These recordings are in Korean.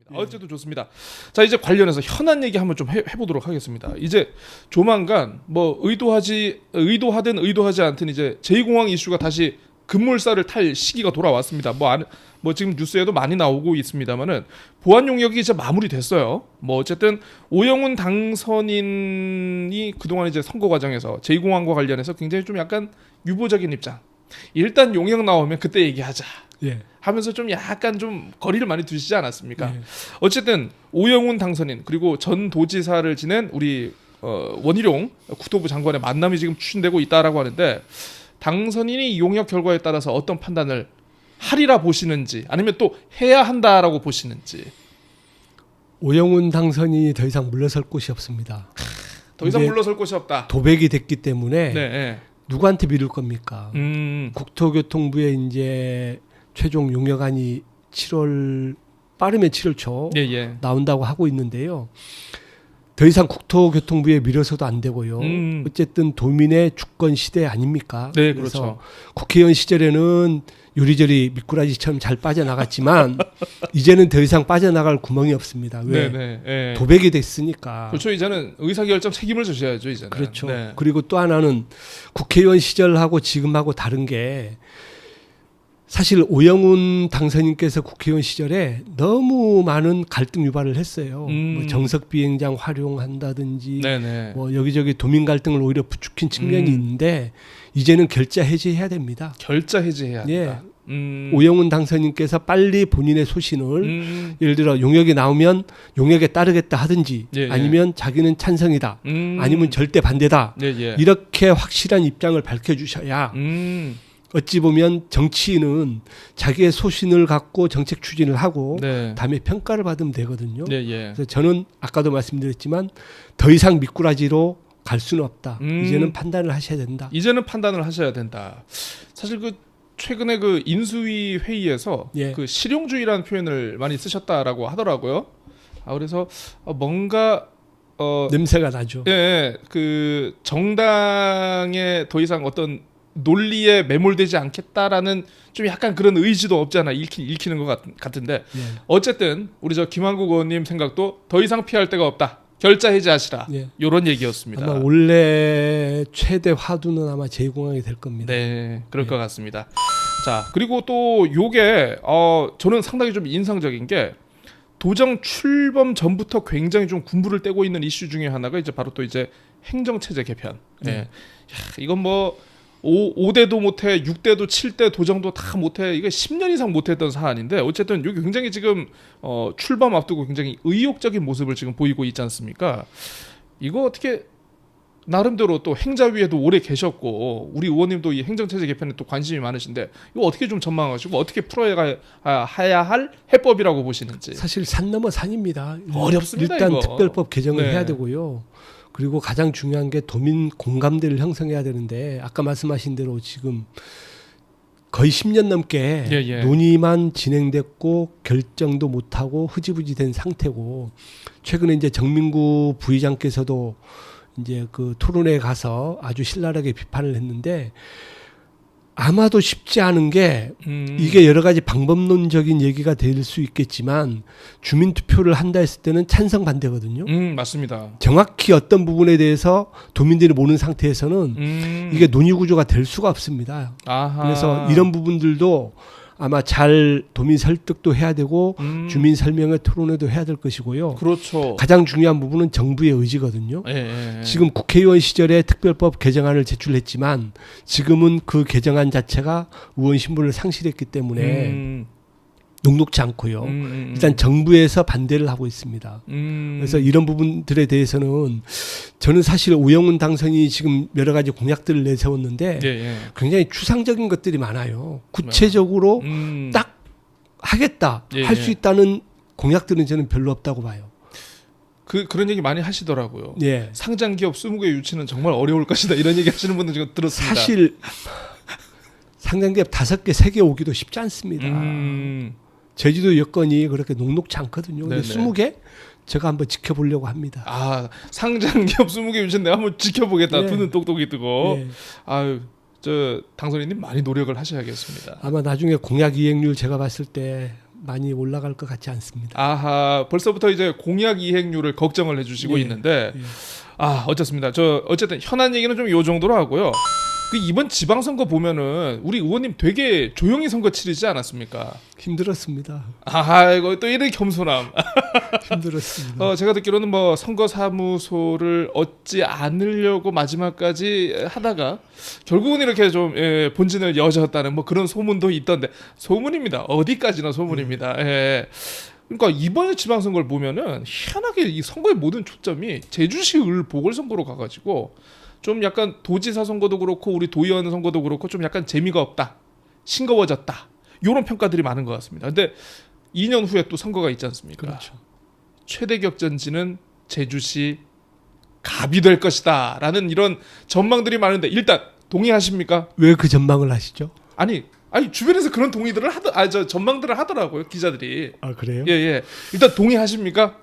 네. 어쨌든 좋습니다. 자, 이제 관련해서 현안 얘기 한번 좀 해보도록 하겠습니다. 이제 조만간 뭐 의도하든 의도하지 않든 이제 제2공항 이슈가 다시 급물살을 탈 시기가 돌아왔습니다. 뭐 지금 뉴스에도 많이 나오고 있습니다만은 보안 용역이 이제 마무리됐어요. 뭐 어쨌든 오영훈 당선인이 그동안 이제 선거 과정에서 제2공항과 관련해서 굉장히 좀 약간 유보적인 입장. 일단 용역 나오면 그때 얘기하자. 예. 하면서 좀 약간 좀 거리를 많이 두시지 않았습니까? 예. 어쨌든 오영훈 당선인 그리고 전 도지사를 지낸 우리 원희룡 국토부 장관의 만남이 지금 추진되고 있다라고 하는데 당선인이 용역 결과에 따라서 어떤 판단을 하리라 보시는지 아니면 또 해야 한다라고 보시는지. 오영훈 당선인이 더 이상 물러설 곳이 없습니다. 더 이상 이제 물러설 곳이 없다. 도백이 됐기 때문에 네. 네. 누구한테 미룰 겁니까? 국토교통부에 이제 최종 용역안이 빠르면 7월 초 예, 예. 나온다고 하고 있는데요. 더 이상 국토교통부에 밀어서도 안 되고요. 어쨌든 도민의 주권 시대 아닙니까? 네, 그래서 그렇죠. 국회의원 시절에는 요리조리 미꾸라지처럼 잘 빠져나갔지만 이제는 더 이상 빠져나갈 구멍이 없습니다. 왜? 네, 네. 도백이 됐으니까. 그렇죠. 이제는 의사결정 책임을 져셔야죠. 이제는. 그렇죠. 네. 그리고 또 하나는 국회의원 시절하고 지금하고 다른 게 사실 오영훈 당선인께서 국회의원 시절에 너무 많은 갈등 유발을 했어요. 뭐 정석 비행장 활용한다든지 네네. 뭐 여기저기 도민 갈등을 오히려 부추긴 측면이 있는데 이제는 결자 해제해야 됩니다. 결자 해제해야 한다. 오영훈 당선인께서 빨리 본인의 소신을 예를 들어 용역이 나오면 용역에 따르겠다 하든지 예, 예. 아니면 자기는 찬성이다 아니면 절대 반대다 예, 예. 이렇게 확실한 입장을 밝혀주셔야 어찌 보면 정치인은 자기의 소신을 갖고 정책 추진을 하고 네. 다음에 평가를 받으면 되거든요. 예, 예. 그래서 저는 아까도 말씀드렸지만 더 이상 미꾸라지로 갈 수는 없다. 이제는 판단을 하셔야 된다. 이제는 판단을 하셔야 된다. 사실 그 최근에 그 인수위 회의에서 예. 그 실용주의라는 표현을 많이 쓰셨다라고 하더라고요. 그래서 뭔가 냄새가 나죠. 예, 그 정당에 더 이상 어떤 논리에 매몰되지 않겠다라는 좀 약간 그런 의지도 없지 않아 읽히는 것 같은데 예. 어쨌든 우리 저 김한국 의원님 생각도 더 이상 피할 데가 없다. 결자 해제하시라. 예. 이런 얘기였습니다. 아마 올해 최대 화두는 아마 제2공항이 될 겁니다. 네, 그럴 것 같습니다. 자, 그리고 또 요게 저는 상당히 좀 인상적인 게 도정 출범 전부터 굉장히 좀 군부를 떼고 있는 이슈 중에 하나가 이제 바로 또 이제 행정체제 개편. 예. 야, 이건 뭐 5대도 못해, 6대도 7대 도정도 다 못해. 이게 10년 이상 못했던 사안인데 어쨌든 여기 굉장히 지금 출범 앞두고 굉장히 의욕적인 모습을 지금 보이고 있지 않습니까? 이거 어떻게 나름대로 또 행자위에도 오래 계셨고 우리 의원님도 이 행정체제 개편에 또 관심이 많으신데 이거 어떻게 좀 전망하시고 어떻게 풀어야 할 해법이라고 보시는지. 사실 산 넘어 산입니다. 어렵습니다. 일단 이거. 특별법 개정을 네. 해야 되고요. 그리고 가장 중요한 게 도민 공감대를 형성해야 되는데 아까 말씀하신 대로 지금 거의 10년 넘게 예. 논의만 진행됐고 결정도 못하고 흐지부지 된 상태고 최근에 이제 정민구 부의장께서도 이제 그 토론회에 가서 아주 신랄하게 비판을 했는데 아마도 쉽지 않은 게 이게 여러 가지 방법론적인 얘기가 될 수 있겠지만 주민투표를 한다 했을 때는 찬성 반대거든요. 맞습니다. 정확히 어떤 부분에 대해서 도민들이 모르는 상태에서는 이게 논의 구조가 될 수가 없습니다. 아하. 그래서 이런 부분들도 아마 잘 도민 설득도 해야 되고 주민 설명회 토론회도 해야 될 것이고요. 그렇죠. 가장 중요한 부분은 정부의 의지거든요. 예. 지금 국회의원 시절에 특별법 개정안을 제출했지만 지금은 그 개정안 자체가 의원 신분을 상실했기 때문에 녹록지 않고요. 일단 정부에서 반대를 하고 있습니다. 그래서 이런 부분들에 대해서는 저는 사실 오영훈 당선인이 지금 여러 가지 공약들을 내세웠는데 예. 굉장히 추상적인 것들이 많아요. 구체적으로 딱 하겠다, 예, 할 수 예. 있다는 공약들은 저는 별로 없다고 봐요. 그런 얘기 많이 하시더라고요. 예. 상장 기업 20개 유치는 정말 어려울 것이다. 이런 얘기 하시는 분들 지금 들었습니다. 사실 상장기업 5개, 3개 오기도 쉽지 않습니다. 제주도 여건이 그렇게 녹록지 않거든요. 근데 네네. 20개 제가 한번 지켜보려고 합니다. 상장 기업 20개 유치는 내가 한번 지켜보겠다. 예. 두 눈 똑똑이 뜨고. 예. 저 당선인님 많이 노력을 하셔야겠습니다. 아마 나중에 공약 이행률 제가 봤을 때 많이 올라갈 것 같지 않습니다. 아하, 벌써부터 이제 공약 이행률을 걱정을 해주시고 예, 있는데 예. 어쨌습니다. 어쨌든 현안 얘기는 좀 요 정도로 하고요. 그 이번 지방선거 보면은 우리 의원님 되게 조용히 선거 치르지 않았습니까? 힘들었습니다. 이거 또 이런 겸손함. 힘들었습니다. 제가 듣기로는 뭐 선거 사무소를 얻지 않으려고 마지막까지 하다가 결국은 이렇게 좀 본진을 여셨다는 뭐 그런 소문도 있던데, 소문입니다. 어디까지나 소문입니다. 예. 그러니까 이번 지방선거를 보면은 희한하게 이 선거의 모든 초점이 제주시 을 보궐선거로 가가지고 좀 약간 도지사 선거도 그렇고 우리 도의원 선거도 그렇고 좀 약간 재미가 없다, 싱거워졌다, 이런 평가들이 많은 것 같습니다. 근데 2년 후에 또 선거가 있지 않습니까? 그렇죠. 최대 최대 격전지는 제주시 갑이 될 것이다라는 이런 전망들이 많은데 일단 동의하십니까? 왜 그 전망을 하시죠? 아니 주변에서 그런 동의들을 전망들을 하더라고요, 기자들이. 아 그래요? 예. 일단 동의하십니까?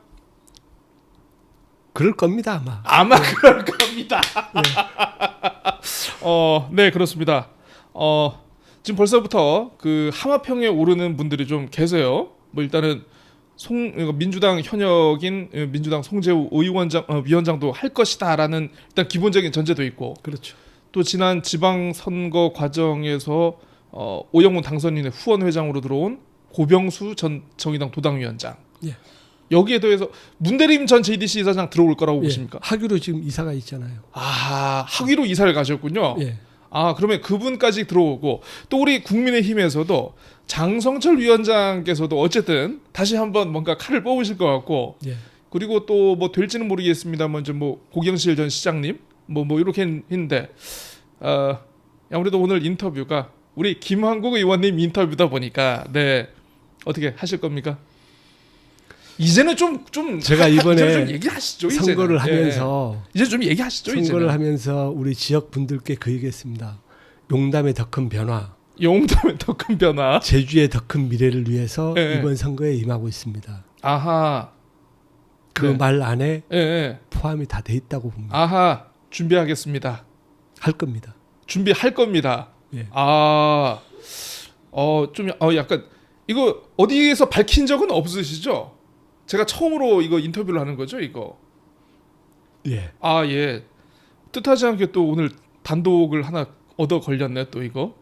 그럴 겁니다 아마. 아마 그럴 겁니다. 네. 네, 그렇습니다. 지금 벌써부터 그 하마평에 오르는 분들이 좀 계세요. 뭐 일단은 민주당 현역인 민주당 송재우 위원장도 할 것이다라는 일단 기본적인 전제도 있고, 그렇죠. 또 지난 지방 선거 과정에서 오영훈 당선인의 후원 회장으로 들어온 고병수 전 정의당 도당위원장. 예. 여기에 더해서 문대림 전 JDC 이사장 들어올 거라고 예. 보십니까? 하기로 지금 이사가 있잖아요. 학위로 이사를 가셨군요. 예. 그러면 그분까지 들어오고, 또 우리 국민의힘에서도 장성철 위원장께서도 어쨌든 다시 한번 뭔가 칼을 뽑으실 것 같고, 예. 그리고 또 뭐 될지는 모르겠습니다만 이제 뭐 고경실 전 시장님 뭐 이렇게 했는데, 아무래도 오늘 인터뷰가 우리 김한국 의원님 인터뷰다 보니까 어떻게 하실 겁니까? 이제는 좀 제가 이번에 좀 얘기하시죠. 선거를 이제는. 하면서 이제 좀 얘기하시죠. 선거를 이제는. 하면서 우리 지역 분들께 그 얘기했습니다. 용담의 더 큰 변화, 용담의 더 큰 변화. 제주의 더 큰 미래를 위해서 예. 이번 선거에 임하고 있습니다. 아하. 그 네. 말 안에 예. 포함이 다 돼 있다고 봅니다. 아하. 준비하겠습니다. 할 겁니다. 준비할 겁니다. 예. 약간 이거 어디에서 밝힌 적은 없으시죠? 제가 처음으로 이거 인터뷰를 하는 거죠, 이거. 예. 예. 뜻하지 않게 또 오늘 단독을 하나 얻어 걸렸네, 또 이거.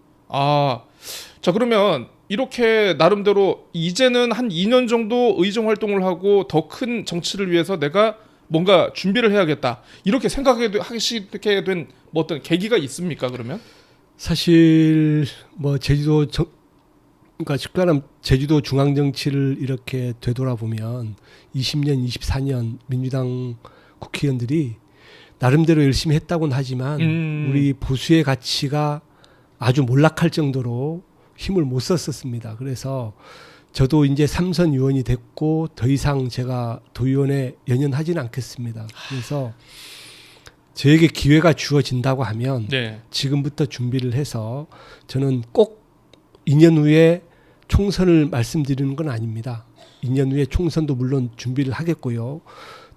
자, 그러면 이렇게 나름대로 이제는 한 2년 정도 의정 활동을 하고 더 큰 정치를 위해서 내가 뭔가 준비를 해야겠다, 이렇게 생각하시게 된 뭐 어떤 계기가 있습니까, 그러면? 사실 뭐 그러니까 직관한 제주도 중앙 정치를 이렇게 되돌아보면 20년, 24년 민주당 국회의원들이 나름대로 열심히 했다고는 하지만 우리 보수의 가치가 아주 몰락할 정도로 힘을 못 썼었습니다. 그래서 저도 이제 3선 의원이 됐고 더 이상 제가 도의원에 연연하지는 않겠습니다. 그래서 저에게 기회가 주어진다고 하면 지금부터 준비를 해서, 저는 꼭 2년 후에 총선을 말씀드리는 건 아닙니다. 2년 후에 총선도 물론 준비를 하겠고요.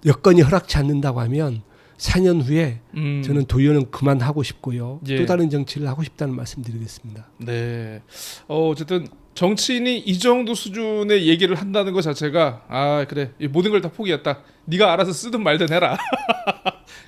여건이 허락치 않는다고 하면 4년 후에 저는 도의원은 그만하고 싶고요. 또 다른 정치를 하고 싶다는 말씀드리겠습니다. 네. 어쨌든 정치인이 이 정도 수준의 얘기를 한다는 것 자체가 그래, 모든 걸 다 포기했다, 네가 알아서 쓰든 말든 해라.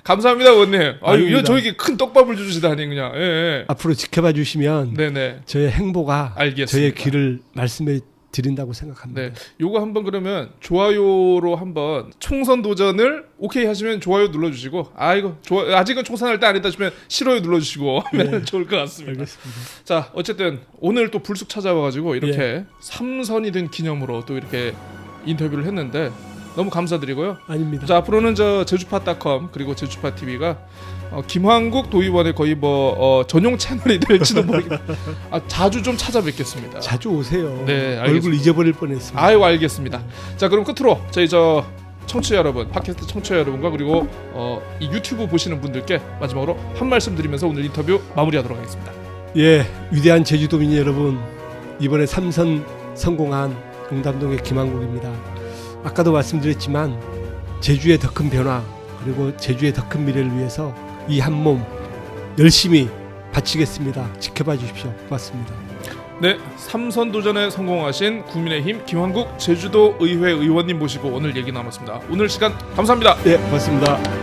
감사합니다, 의원님. 아닙니다. 저에게 큰 떡밥을 주시다니 그냥. 예. 앞으로 지켜봐 주시면 네네. 저의 행보가 알겠습니다. 저의 길을 말씀해 드린다고 생각합니다. 네, 요거 한번 그러면 좋아요로 한번 총선 도전을 오케이 하시면 좋아요 눌러주시고, 이거 아직은 총선할 때 아니다 싶으면 싫어요 눌러주시고 하면 좋을 것 같습니다. 알겠습니다. 자, 어쨌든 오늘 또 불쑥 찾아와가지고 이렇게 3선이 된 기념으로 또 이렇게 인터뷰를 했는데 너무 감사드리고요. 아닙니다. 자, 앞으로는 제주파.com 그리고 제주파.tv가 김한국 도의원의 거의 전용 채널이 될지도 모르겠. 자주 좀 찾아뵙겠습니다. 자주 오세요. 네, 알겠습니다. 얼굴 잊어버릴 뻔했습니다. 알겠습니다. 자, 그럼 끝으로 저희 청취자 여러분, 팟캐스트 청취자 여러분과 그리고 이 유튜브 보시는 분들께 마지막으로 한 말씀 드리면서 오늘 인터뷰 마무리하도록 하겠습니다. 예, 위대한 제주도민 여러분, 이번에 3선 성공한 용담동의 김한국입니다. 아까도 말씀드렸지만 제주의 더 큰 변화, 그리고 제주의 더 큰 미래를 위해서 이 한 몸 열심히 바치겠습니다. 지켜봐 주십시오. 고맙습니다. 네, 3선 도전에 성공하신 국민의힘 김한국 제주도 의회 의원님 모시고 오늘 얘기 나눴습니다. 오늘 시간 감사합니다. 네, 고맙습니다.